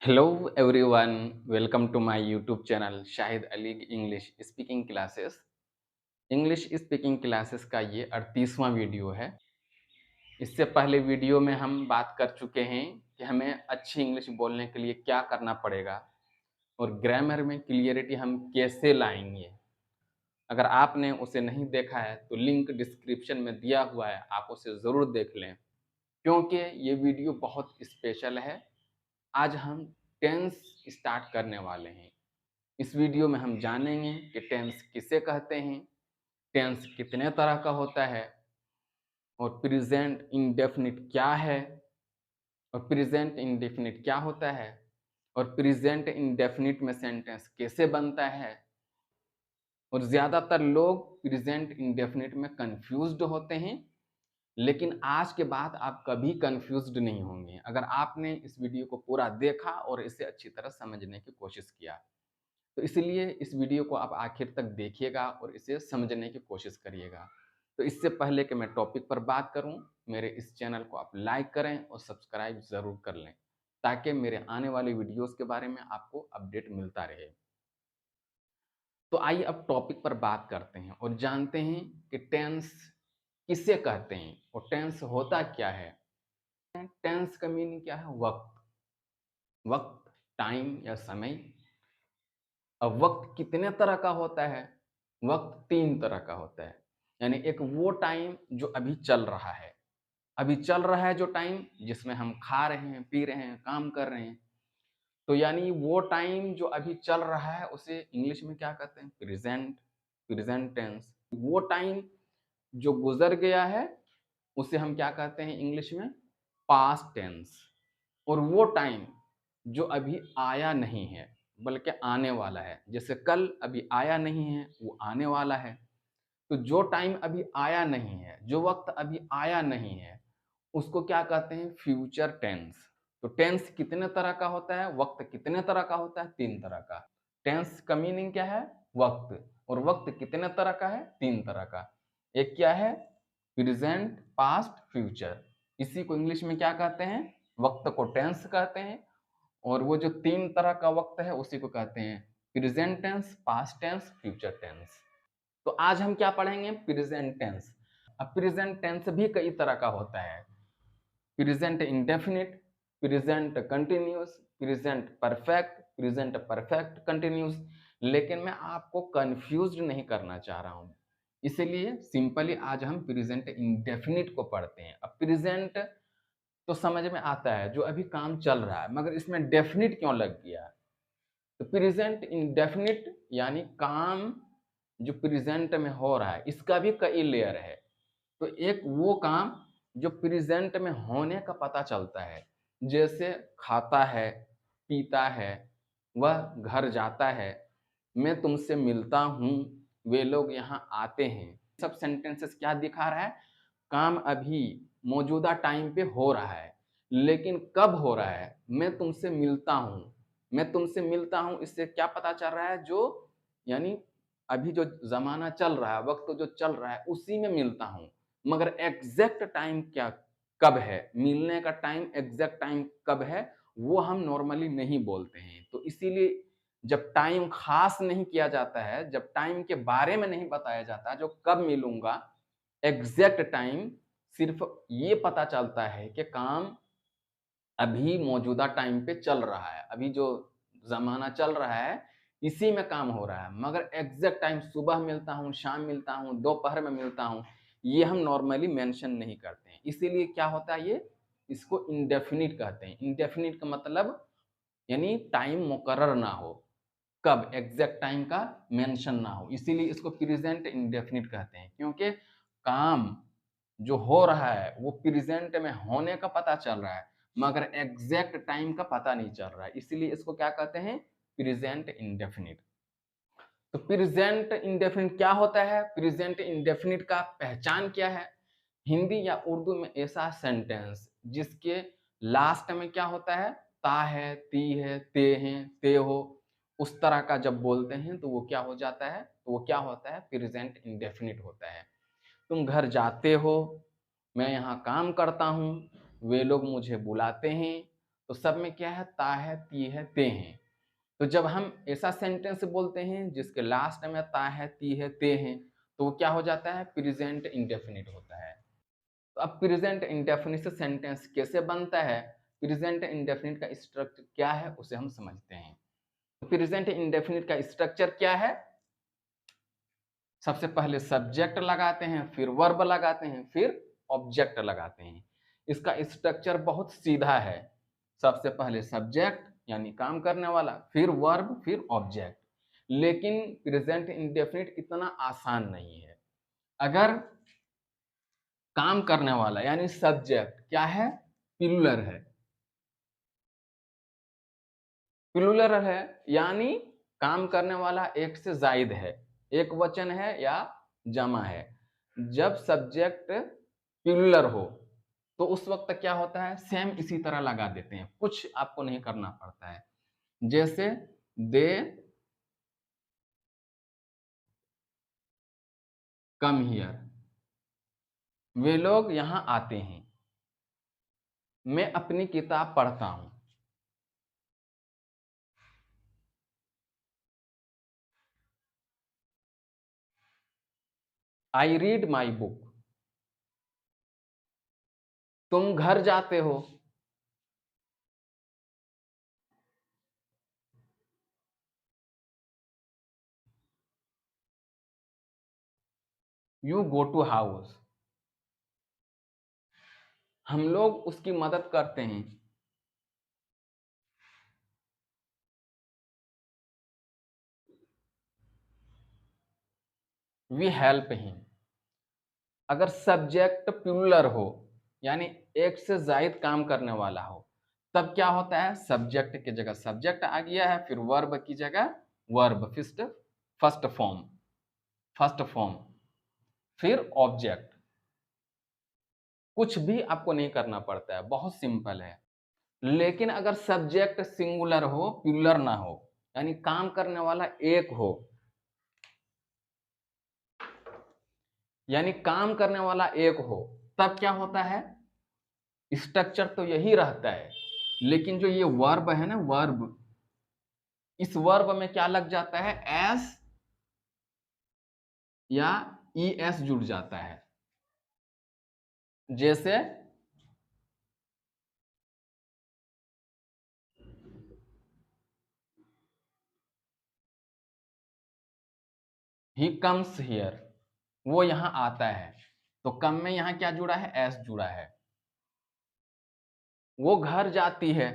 Hello everyone, welcome to my YouTube channel Shahid Ali English speaking classes. English speaking classes का ये 38वां video है। इससे पहले वीडियो में हम बात कर चुके हैं कि हमें अच्छी इंग्लिश बोलने के लिए क्या करना पड़ेगा और ग्रामर में क्लियरिटी हम कैसे लाएंगे। अगर आपने उसे नहीं देखा है तो लिंक डिस्क्रिप्शन में दिया हुआ है, आप उसे ज़रूर देख लें क्योंकि ये वीडियो बहुत स्पेशल है। आज हम टेंस स्टार्ट करने वाले हैं। इस वीडियो में हम जानेंगे कि टेंस किसे कहते हैं, टेंस कितने तरह का होता है और प्रेजेंट इंडेफिनिट क्या है और प्रेजेंट इंडेफिनिट क्या होता है और प्रेजेंट इंडेफिनिट में सेंटेंस कैसे बनता है। और ज़्यादातर लोग प्रेजेंट इंडेफिनिट में कंफ्यूज्ड होते हैं, लेकिन आज के बाद आप कभी कंफ्यूज्ड नहीं होंगे अगर आपने इस वीडियो को पूरा देखा और इसे अच्छी तरह समझने की कोशिश किया। तो इसलिए इस वीडियो को आप आखिर तक देखिएगा और इसे समझने की कोशिश करिएगा। तो इससे पहले कि मैं टॉपिक पर बात करूं, मेरे इस चैनल को आप लाइक करें और सब्सक्राइब ज़रूर कर लें ताकि मेरे आने वाले वीडियोस के बारे में आपको अपडेट मिलता रहे। तो आइए अब टॉपिक पर बात करते हैं और जानते हैं कि टेंस किसे कहते हैं और टेंस होता क्या है। टेंस का मीनिंग क्या है? वक्त। वक्त, टाइम या समय। अब वक्त कितने तरह का होता है? वक्त 3 तरह का होता है। यानी एक वो टाइम जो अभी चल रहा है। अभी चल रहा है जो टाइम जिसमें हम खा रहे हैं, पी रहे हैं, काम कर रहे हैं। तो यानी वो टाइम जो अभी चल रहा है उसे इंग्लिश में क्या कहते हैं? Present, present tense. वो टाइम जो गुज़र गया है उसे हम क्या कहते हैं इंग्लिश में? Past tense. और वो टाइम जो अभी आया नहीं है बल्कि आने वाला है, जैसे कल अभी आया नहीं है, वो आने वाला है। तो जो टाइम अभी आया नहीं है, जो वक्त अभी आया नहीं है, उसको क्या कहते हैं? Future tense. तो टेंस कितने तरह का होता है? वक्त कितने तरह का होता है? 3 तरह का। टेंस का मीनिंग क्या है? वक्त। और वक्त कितने तरह का है? 3 तरह का। एक क्या है? Present, past, future. इसी को इंग्लिश में क्या कहते हैं? वक्त को टेंस कहते हैं। और वो जो 3 तरह का वक्त है उसी को कहते हैं present tense, past tense, future tense. तो आज हम क्या पढ़ेंगे? Present tense. अब प्रेजेंट टेंस भी कई तरह का होता है। Present indefinite, present continuous, present perfect, present perfect continuous. लेकिन मैं आपको कंफ्यूज्ड नहीं करना चाह रहा हूं, इसीलिए सिंपली आज हम प्रेजेंट इंडेफिनिट को पढ़ते हैं। अब प्रेजेंट तो समझ में आता है, जो अभी काम चल रहा है, मगर इसमें डेफिनिट क्यों लग गया? तो प्रेजेंट इंडेफिनिट यानी काम जो प्रेजेंट में हो रहा है, इसका भी कई लेयर है। तो एक वो काम जो प्रेजेंट में होने का पता चलता है, जैसे खाता है, पीता है, वह घर जाता है, मैं तुमसे मिलता हूँ, वे लोग यहाँ आते हैं। सब सेंटेंसेस क्या दिखा रहा है? काम अभी मौजूदा टाइम पे हो रहा है, लेकिन कब हो रहा है? मैं तुमसे मिलता हूँ। मैं तुमसे मिलता हूँ, इससे क्या पता चल रहा है? जो यानी अभी जो ज़माना चल रहा है, वक़्त जो चल रहा है, उसी में मिलता हूँ। मगर एग्ज़ैक्ट टाइम क्या कब है? मिलने का टाइम, एग्ज़ैक्ट टाइम कब है? वो हम नॉर्मली नहीं बोलते हैं। तो इसीलिए जब टाइम ख़ास नहीं किया जाता है, जब टाइम के बारे में नहीं बताया जाता, जो कब मिलूँगा, एग्ज़ैक्ट टाइम, सिर्फ़ ये पता चलता है कि काम अभी मौजूदा टाइम पे चल रहा है, अभी जो ज़माना चल रहा है, इसी में काम हो रहा है। मगर एग्ज़ैक्ट टाइम सुबह मिलता हूँ, शाम मिलता हूँ, दोपहर में मिलता हूँ, ये हम नॉर्मली मेंशन नहीं करते हैं। इसीलिए क्या होता है ये? इसको इंडेफ़िनिट कहते हैं। इंडेफ़िनिट का मतलब यानी टाइम मुकर्रर ना हो, कब एग्ज़ैक्ट टाइम का मेंशन ना हो, इसीलिए इसको प्रेज़ेंट इंडेफ़िनिट कहते हैं। क्योंकि काम जो हो रहा है वो प्रेजेंट में होने का पता चल रहा है, मगर एग्जैक्ट टाइम का पता नहीं चल रहा है, इसलिए इसको क्या कहते हैं? Present indefinite. तो प्रेजेंट इंडेफिनिट क्या होता है? प्रेजेंट इंडेफिनिट का पहचान क्या है? हिंदी या उर्दू में ऐसा सेंटेंस जिसके लास्ट में क्या होता है? ता है, ती है, ते हैं, ते हो, उस तरह का जब बोलते हैं तो वो क्या हो जाता है? तो वो क्या होता है? प्रेजेंट इंडेफिनिट होता है। तुम घर जाते हो, मैं यहाँ काम करता हूँ, वे लोग मुझे बुलाते हैं, तो सब में क्या है, ता है, ती है, ते हैं। तो जब हम ऐसा सेंटेंस बोलते हैं जिसके लास्ट में ता है, ती है, ते हैं, तो वो क्या हो जाता है, प्रेजेंट इंडेफिनिट होता है। तो अब प्रेजेंट इंडेफिनिट से सेंटेंस कैसे बनता है, प्रेजेंट इंडेफिनिट का स्ट्रक्चर क्या है उसे हम समझते हैं। तो प्रेजेंट इंडेफिनिट का स्ट्रक्चर क्या है, सबसे पहले सब्जेक्ट लगाते हैं, फिर वर्ब लगाते हैं, फिर ऑब्जेक्ट लगाते हैं। इसका स्ट्रक्चर बहुत सीधा है, सबसे पहले सब्जेक्ट यानी काम करने वाला, फिर वर्ब, फिर ऑब्जेक्ट। लेकिन प्रेजेंट इंडेफिनिट इतना आसान नहीं है। अगर काम करने वाला यानी सब्जेक्ट क्या है, प्लूरल है, प्लूरल है यानी काम करने वाला एक से जायद है, एक वचन है या जमा है। जब सब्जेक्ट प्लूरल हो तो उस वक्त क्या होता है, सेम इसी तरह लगा देते हैं, कुछ आपको नहीं करना पड़ता है। जैसे दे कम हियर, वे लोग यहां आते हैं। मैं अपनी किताब पढ़ता हूं, आई रीड माई बुक। तुम घर जाते हो, यू गो टू हाउस। हम लोग उसकी मदद करते हैं, वी हेल्प हिम। अगर सब्जेक्ट प्लूरल हो यानी एक से जायद काम करने वाला हो, तब क्या होता है, सब्जेक्ट की जगह सब्जेक्ट आ गया है, फिर वर्ब की जगह verb, first form, first form, फिर ऑब्जेक्ट। कुछ भी आपको नहीं करना पड़ता है, बहुत सिंपल है। लेकिन अगर सब्जेक्ट सिंगुलर हो, प्लूरल ना हो, यानी काम करने वाला एक हो, यानी काम करने वाला एक हो, तब क्या होता है, स्ट्रक्चर तो यही रहता है, लेकिन जो ये वर्ब है ना, वर्ब, इस वर्ब में क्या लग जाता है, एस या ई एस जुड़ जाता है। जैसे ही कम्स हियर, वो यहां आता है, तो कम में यहां क्या जुड़ा है, एस जुड़ा है। वो घर जाती है,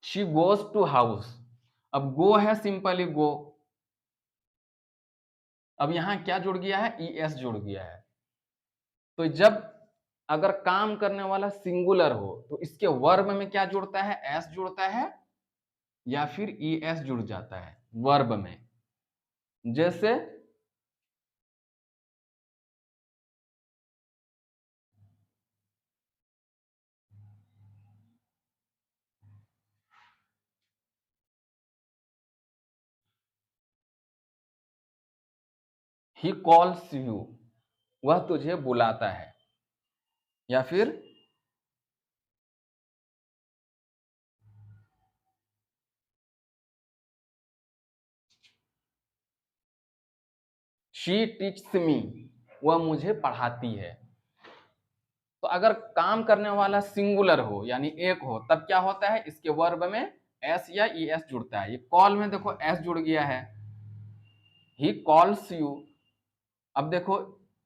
शी गोज टू हाउस। अब गो है, सिंपली गो, अब यहां क्या जुड़ गया है, ई एस जुड़ गया है। तो जब अगर काम करने वाला सिंगुलर हो तो इसके वर्ब में क्या जुड़ता है, एस जुड़ता है या फिर ई एस जुड़ जाता है वर्ब में। जैसे ही कॉल्स यू, वह तुझे बुलाता है, या फिर शी टीच्स मी, वह मुझे पढ़ाती है। तो अगर काम करने वाला सिंगुलर हो यानी एक हो, तब क्या होता है, इसके वर्ब में एस या ई एस जुड़ता है। ये कॉल में देखो एस जुड़ गया है, ही कॉल्स यू। अब देखो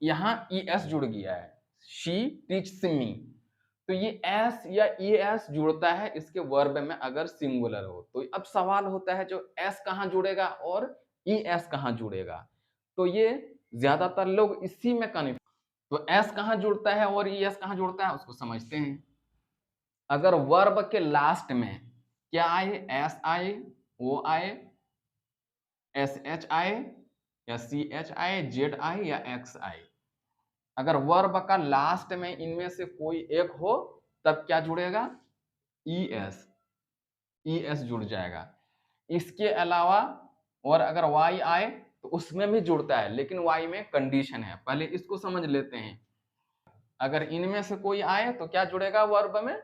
यहां ई एस जुड़ गया है, शी टीच्स मी। तो ये एस या ई एस जुड़ता है इसके वर्ब में अगर सिंगुलर हो। तो अब सवाल होता है, जो एस कहां जुड़ेगा और ई एस कहां जुड़ेगा। तो ये ज्यादातर लोग इसी में कन्फ्यूज। तो एस कहां जुड़ता है और ई एस कहां जुड़ता है उसको समझते हैं। अगर वर्ब के लास्ट में क्या आए, एस आए, ओ आए, एस एच आए, या सी एच आए, जेड आए, या एक्स आए, अगर वर्ब का लास्ट में इनमें से कोई एक हो, तब क्या जुड़ेगा, ई एस, ई एस जुड़ जाएगा। इसके अलावा और अगर वाई आए तो उसमें भी जुड़ता है, लेकिन वाई में कंडीशन है। पहले इसको समझ लेते हैं। अगर इनमें से कोई आए तो क्या जुड़ेगा वर्ब में?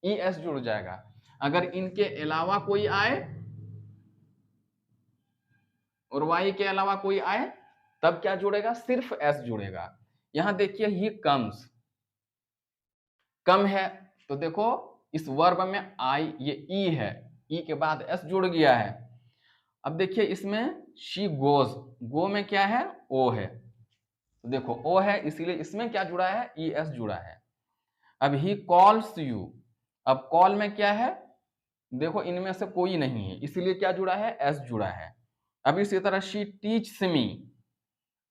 ईएस जुड़ जाएगा। अगर इनके अलावा कोई आए और वाई के अलावा कोई आए तब क्या जुड़ेगा? सिर्फ एस जुड़ेगा। यहां देखिए ही कम्स, कम है तो देखो इस वर्ब में आई, ये ई है, ई के बाद एस जुड़ गया है। अब देखिए इसमें शी गोज, गो में क्या है? ओ है, तो देखो ओ है इसीलिए इसमें क्या जुड़ा है? ई एस जुड़ा है। अब ही कॉल्स यू, अब कॉल में क्या है? देखो इनमें से कोई नहीं है इसीलिए क्या जुड़ा है? एस जुड़ा है। अब इसी तरह शी टीच मी,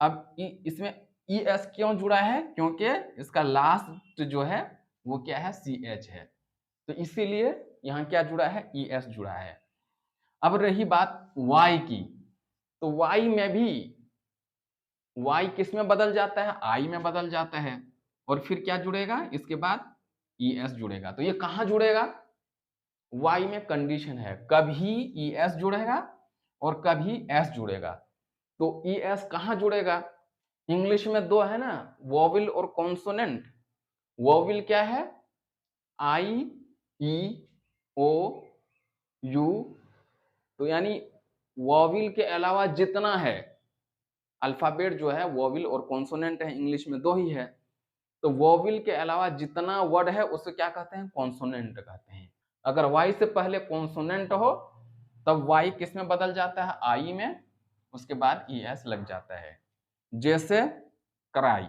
अब इसमें ई एस क्यों जुड़ा है? क्योंकि इसका लास्ट जो है वो क्या है? सी एच है, तो इसीलिए यहां क्या जुड़ा है? ई एस जुड़ा है। अब रही बात वाई की, तो वाई में भी वाई किस में बदल जाता है? आई में बदल जाता है, और फिर क्या जुड़ेगा इसके बाद? ई एस जुड़ेगा। तो ये कहां जुड़ेगा? वाई में कंडीशन है, कभी ई एस जुड़ेगा और कभी एस जुड़ेगा। तो ई एस कहां जुड़ेगा? इंग्लिश में दो है ना, वोविल और कॉन्सोनेंट। वोविल क्या है? आई, ई, ओ, यू, तो यानी वोविल के अलावा जितना है अल्फाबेट जो है, वोविल और कॉन्सोनेंट है, इंग्लिश में दो ही है। तो वोविल के अलावा जितना वर्ड है उसे क्या कहते हैं? कॉन्सोनेंट कहते हैं। अगर वाई से पहले कॉन्सोनेंट हो तब वाई किस में बदल जाता है? आई में, उसके बाद ई एस लग जाता है। जैसे क्राई,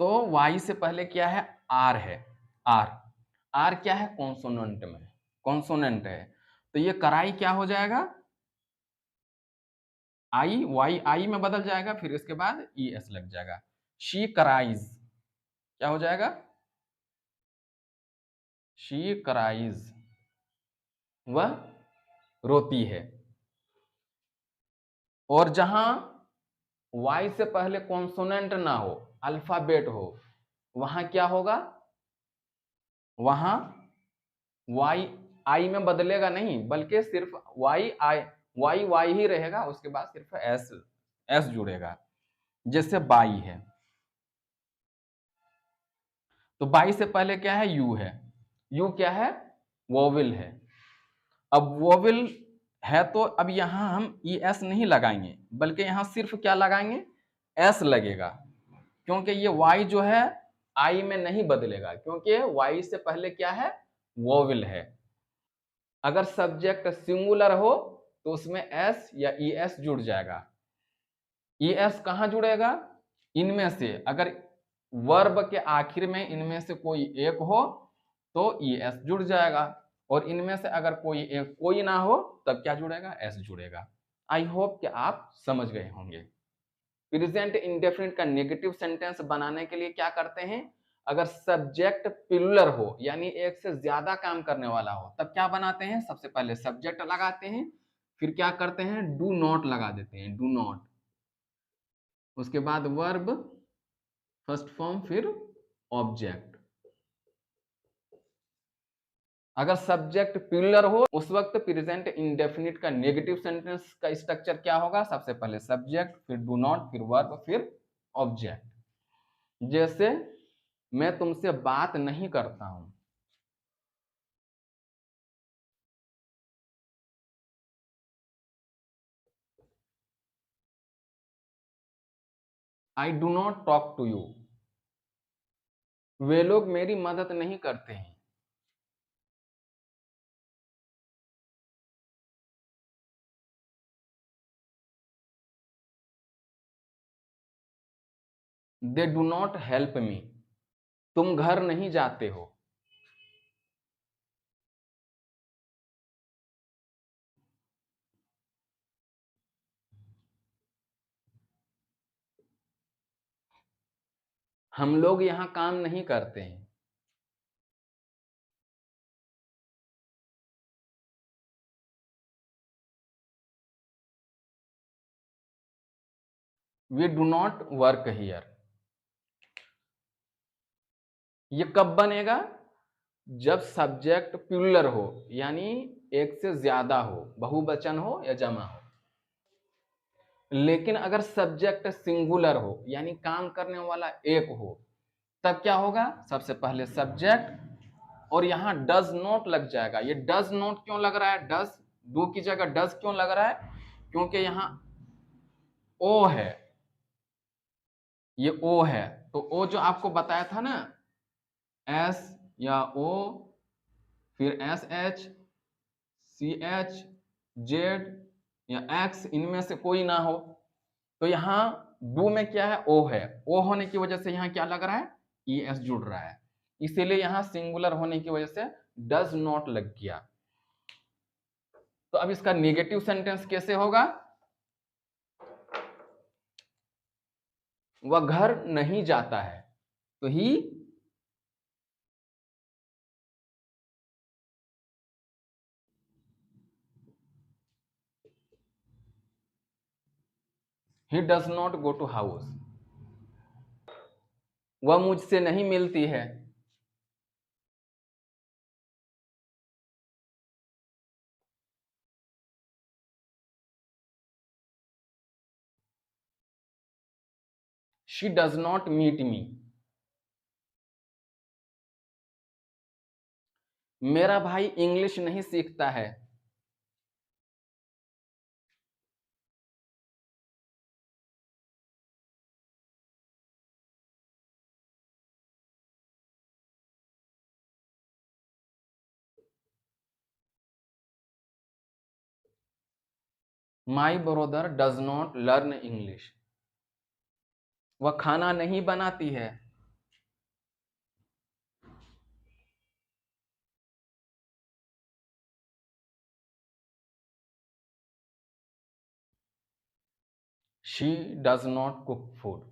तो वाई से पहले क्या है? आर है, आर, आर क्या है? कॉन्सोनेंट में, कॉन्सोनेंट है, तो ये कराई क्या हो जाएगा? आई, वाई आई में बदल जाएगा, फिर इसके बाद ई एस लग जाएगा। शी कराइज क्या हो जाएगा? शी कराइज, वह रोती है। और जहां वाई से पहले कॉन्सोनेंट ना हो, अल्फाबेट हो, वहां क्या होगा? वहां वाई आई में बदलेगा नहीं, बल्कि सिर्फ वाई आई, वाई वाई ही रहेगा, उसके बाद सिर्फ एस एस जुड़ेगा। जैसे बाई है, तो बाई से पहले क्या है? यू है, यू क्या है? वोविल है। अब वोविल है तो अब यहां हम ई एस नहीं लगाएंगे, बल्कि यहां सिर्फ क्या लगाएंगे? एस लगेगा, क्योंकि ये वाई जो है आई में नहीं बदलेगा, क्योंकि वाई से पहले क्या है? वोविल है। अगर सब्जेक्ट सिंगुलर हो तो उसमें एस या ई एस जुड़ जाएगा। ई एस कहां जुड़ेगा? इनमें से अगर वर्ब के आखिर में इनमें से कोई एक हो तो ई एस जुड़ जाएगा, और इनमें से अगर कोई एक कोई ना हो तब क्या जुड़ेगा? एस जुड़ेगा। आई होप कि आप समझ गए होंगे। प्रेजेंट इंडेफिनिट का नेगेटिव सेंटेंस बनाने के लिए क्या करते हैं? अगर सब्जेक्ट प्लूरल हो यानी एक से ज्यादा काम करने वाला हो तब क्या बनाते हैं? सबसे पहले सब्जेक्ट लगाते हैं, फिर क्या करते हैं? डू नॉट लगा देते हैं, डू नॉट, उसके बाद वर्ब फर्स्ट फॉर्म, फिर ऑब्जेक्ट। अगर सब्जेक्ट प्लूरल हो उस वक्त प्रेजेंट इंडेफिनिट का नेगेटिव सेंटेंस का स्ट्रक्चर क्या होगा? सबसे पहले सब्जेक्ट, फिर डू नॉट, फिर वर्ब, फिर ऑब्जेक्ट। जैसे मैं तुमसे बात नहीं करता हूं, I do not talk to you, वे लोग मेरी मदद नहीं करते हैं, they do not help me, तुम घर नहीं जाते हो। हम लोग यहां काम नहीं करते हैं, we do not work here. ये कब बनेगा? जब सब्जेक्ट प्लूरल हो, यानी एक से ज्यादा हो, बहुवचन हो या जमा हो। लेकिन अगर सब्जेक्ट सिंगुलर हो यानी काम करने वाला एक हो, तब क्या होगा? सबसे पहले सब्जेक्ट और यहां डज नॉट लग जाएगा। ये डज नॉट क्यों लग रहा है? डज, डू की जगह डज क्यों लग रहा है? क्योंकि यहां ओ है, ये ओ है। तो ओ जो आपको बताया था ना, एस या ओ, फिर S H, C H, Z या एक्स, इनमें से कोई ना हो। तो यहां डू में क्या है? ओ है। ओ होने की वजह से यहां क्या लग रहा है? ई एस जुड़ रहा है। इसीलिए यहां सिंगुलर होने की वजह से डज नॉट लग गया। तो अब इसका नेगेटिव सेंटेंस कैसे होगा? वह घर नहीं जाता है। तो he does not go to house. वह मुझसे नहीं मिलती है। She does not meet me. मेरा भाई इंग्लिश नहीं सीखता है। My brother does not learn English. वह खाना नहीं बनाती है। She does not cook food.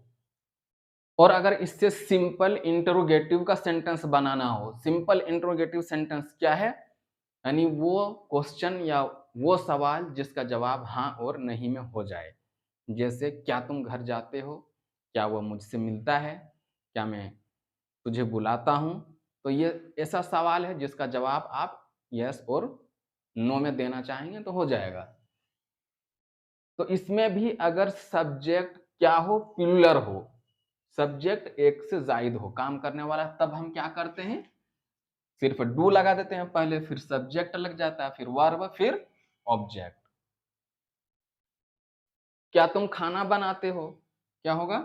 और अगर इससे सिंपल इंटरोगेटिव का सेंटेंस बनाना हो, सिंपल इंटरोगेटिव सेंटेंस क्या है? यानी वो क्वेश्चन या वो सवाल जिसका जवाब हाँ और नहीं में हो जाए। जैसे क्या तुम घर जाते हो? क्या वह मुझसे मिलता है? क्या मैं तुझे बुलाता हूं? तो ये ऐसा सवाल है जिसका जवाब आप यस और नो में देना चाहेंगे तो हो जाएगा। तो इसमें भी अगर सब्जेक्ट क्या हो? प्लूरल हो, सब्जेक्ट एक से जायद हो, काम करने वाला, तब हम क्या करते हैं? सिर्फ डू लगा देते हैं पहले, फिर सब्जेक्ट लग जाता है, फिर वर्ब, फिर ऑब्जेक्ट। क्या तुम खाना बनाते हो? क्या होगा?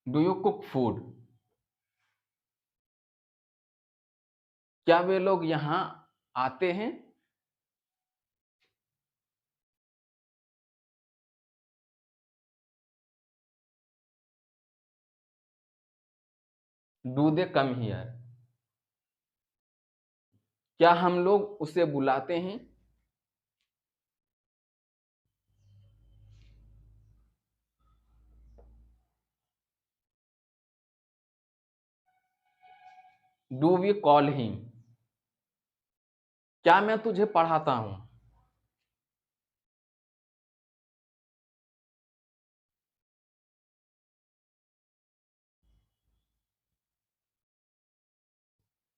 Do you cook food? क्या वे लोग यहां आते हैं? Do they come here? क्या हम लोग उसे बुलाते हैं? Do we call him? क्या मैं तुझे पढ़ाता हूं?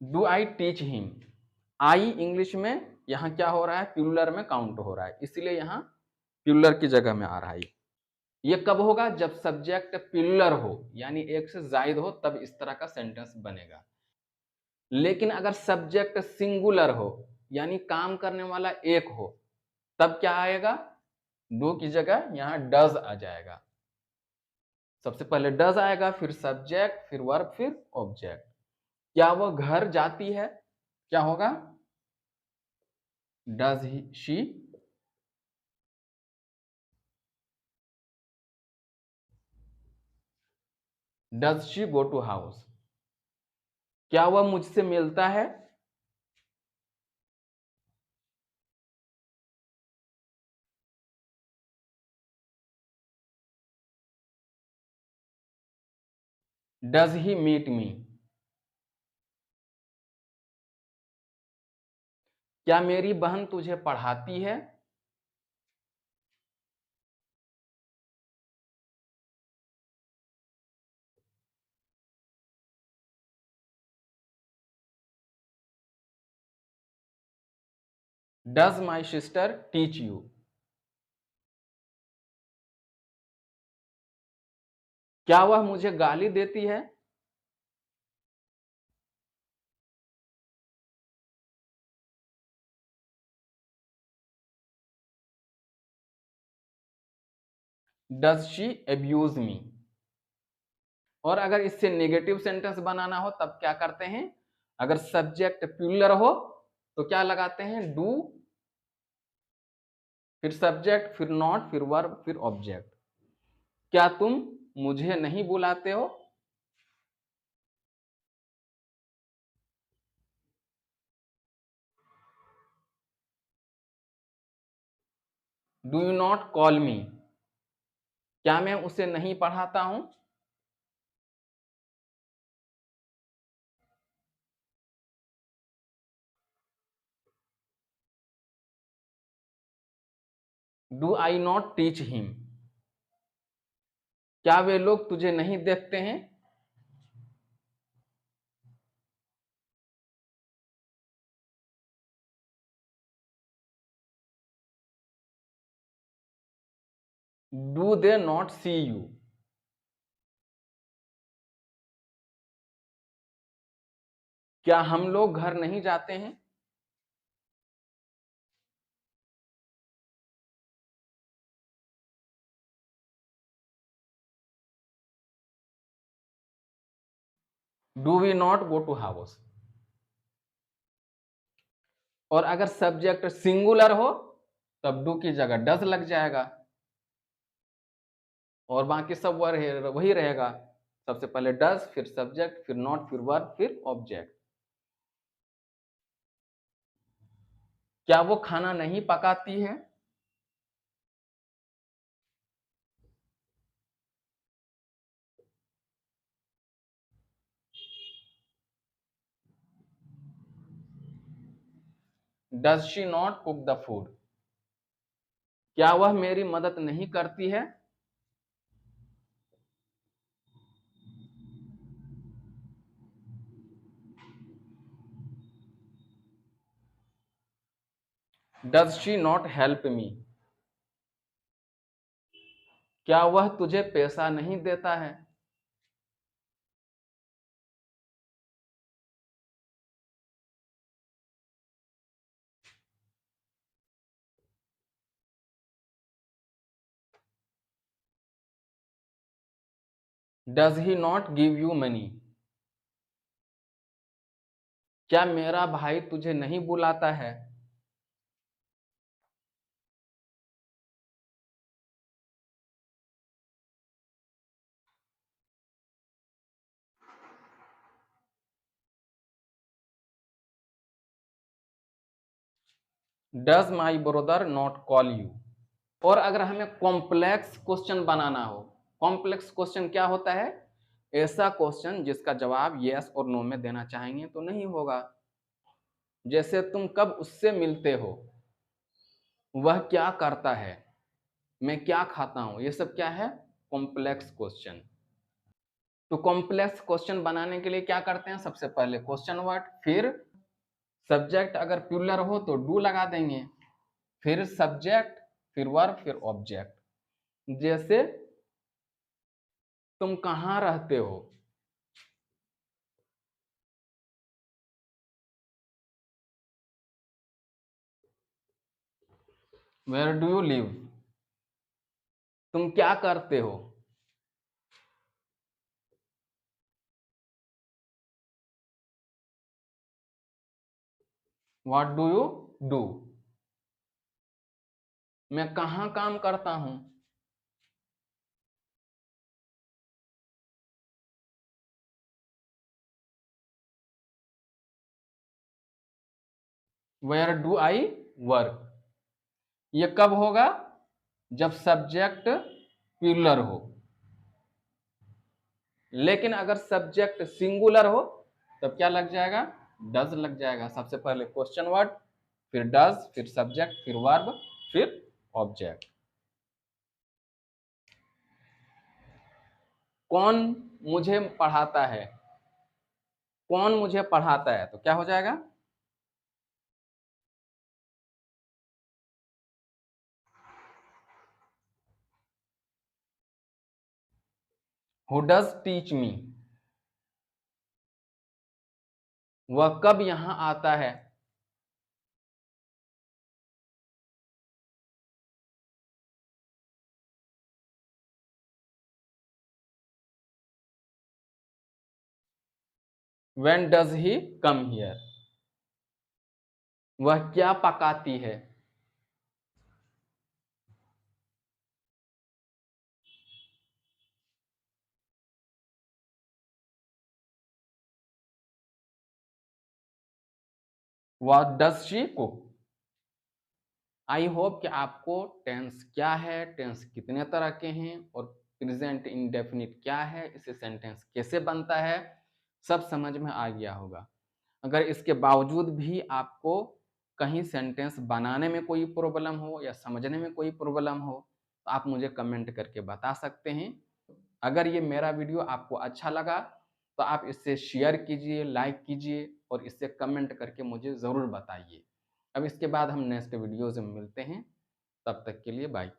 Do I teach him? I English में यहां क्या हो रहा है? प्लूरल में काउंट हो रहा है, इसलिए यहां प्लूरल की जगह में आ रहा है। ये कब होगा? जब सब्जेक्ट प्लूरल हो यानी एक से जायद हो, तब इस तरह का सेंटेंस बनेगा। लेकिन अगर सब्जेक्ट सिंगुलर हो यानी काम करने वाला एक हो, तब क्या आएगा? डू की जगह यहां डज आ जाएगा। सबसे पहले डज आएगा, फिर सब्जेक्ट, फिर वर्ब, फिर ऑब्जेक्ट। क्या वह घर जाती है? क्या होगा? Does she? Does she go to house? क्या वह मुझसे मिलता है? Does he meet me? क्या मेरी बहन तुझे पढ़ाती है? Does my sister teach you? क्या वह मुझे गाली देती है? Does she abuse me? और अगर इससे नेगेटिव सेंटेंस बनाना हो तब क्या करते हैं? अगर सब्जेक्ट प्लूरल हो तो क्या लगाते हैं? डू, फिर सब्जेक्ट, फिर नॉट, फिर वर्ब, फिर ऑब्जेक्ट। क्या तुम मुझे नहीं बुलाते हो? Do you not call me? क्या मैं उसे नहीं पढ़ाता हूं? Do I not teach him? क्या वे लोग तुझे नहीं देखते हैं? Do they not see you? क्या हम लोग घर नहीं जाते हैं? Do we not go to house? और अगर सब्जेक्ट सिंगुलर हो तब डू की जगह डज लग जाएगा और बाकी सब वही रहेगा। सबसे पहले डज, फिर सब्जेक्ट, फिर नॉट, फिर वर्ब, फिर ऑब्जेक्ट। क्या वो खाना नहीं पकाती है? Does she not cook the food? क्या वह मेरी मदद नहीं करती है? डज शी नॉट हेल्प मी? क्या वह तुझे पैसा नहीं देता है? Does he not give you money? क्या मेरा भाई तुझे नहीं बुलाता है? Does my brother not call you? और अगर हमें कॉम्प्लेक्स क्वेश्चन बनाना हो, कॉम्प्लेक्स क्वेश्चन क्या होता है? ऐसा क्वेश्चन जिसका जवाब यस और नो में देना चाहेंगे तो नहीं होगा। जैसे तुम कब उससे मिलते हो, वह क्या करता है, मैं क्या खाता हूं, ये सब क्या है? Complex question. तो कॉम्प्लेक्स क्वेश्चन बनाने के लिए क्या करते हैं? सबसे पहले क्वेश्चन वर्ड, फिर सब्जेक्ट अगर प्लूरल हो तो डू लगा देंगे, फिर सब्जेक्ट, फिर वर्ब, फिर ऑब्जेक्ट। जैसे तुम कहाँ रहते हो? Where do you live? तुम क्या करते हो? What do you do? मैं कहाँ काम करता हूँ? Where do I work? ये कब होगा? जब सब्जेक्ट प्लूरल हो। लेकिन अगर सब्जेक्ट सिंगुलर हो तब क्या लग जाएगा? डज लग जाएगा। सबसे पहले क्वेश्चन वर्ड, फिर डज, फिर सब्जेक्ट, फिर वर्ब, फिर ऑब्जेक्ट। कौन मुझे पढ़ाता है? कौन मुझे पढ़ाता है तो क्या हो जाएगा? हु डज टीच मी, वह कब यहां आता है। When does he come here, वह क्या पकाती है। What does she cook. I hope कि आपको टेंस क्या है, टेंस कितने तरह के हैं और प्रेजेंट इंडेफिनिट क्या है, इसे सेंटेंस कैसे बनता है, सब समझ में आ गया होगा। अगर इसके बावजूद भी आपको कहीं सेंटेंस बनाने में कोई प्रॉब्लम हो या समझने में कोई प्रॉब्लम हो तो आप मुझे कमेंट करके बता सकते हैं। अगर ये मेरा वीडियो आपको अच्छा लगा तो आप इसे शेयर कीजिए, लाइक कीजिए और इसे कमेंट करके मुझे ज़रूर बताइए। अब इसके बाद हम नेक्स्ट वीडियोज़ में मिलते हैं, तब तक के लिए बाय।